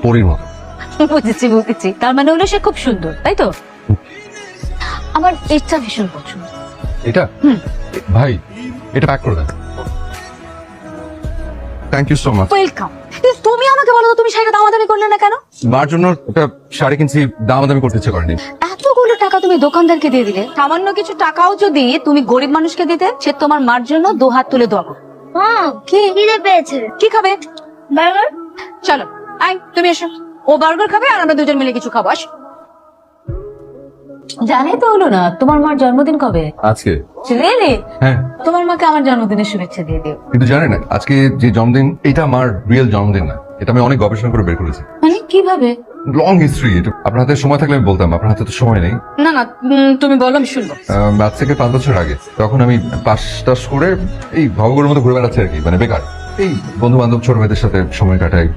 পরীর মতো। বুঝেছি বুঝেছি, তার মানে হলো সে খুব সুন্দর, তাই তো? আমার এটা ভীষণ পছন্দ। এটা ভাই, এটা প্যাক করে দেন। Thank you so much. Welcome. তুমি আমাকে বলো তো, তুমি শাড়িটা দামাদামি করলে না কেন? মার জন্য একটা শাড়ি কিনছি, দামাদামি করতে ইচ্ছে করেনি। এতগুলো টাকা তুমি দোকানদারকে দিয়ে দিলে, সামান্য কিছু টাকাও যদি তুমি গরিব মানুষকে দিতে, সে তোমার মার জন্য দু হাত তুলে দোয়া করবে। কি খিদে পেয়েছে? কি খাবে? বার্গার। চলো আই, তুমি এসো। ও বার্গার খাবে আর আমরা দুজন মিলে কিছু খাবো। আসো। জানে তো হলো না, তোমার মার জন্মদিন কবে? আজকে? রিয়েলি? হ্যাঁ, তোমার মাকে আমার জন্মদিনের শুভেচ্ছা দিয়ে দিও। কিন্তু জানেন না আজকে যে জন্মদিন, এটা আমার রিয়েল জন্মদিন না। এটা আমি অনেক গবেষণা করে বের করেছি। মানে কিভাবে? Long history. এটা আপনার হাতে সময় থাকলে আমি বলতাম, আপনার হাতে তো সময় নেই। না না, তুমি বলো, আমি শুনবো। আজ থেকে 5 বছর আগে, তখন আমি পাশ টাস করে এই ভবগুলোর মতো ঘুরে বেড়াচ্ছি আর কি, মানে বেকার। এই বন্ধু বান্ধব ছোট মেয়েদের সাথে সময় কাটাই,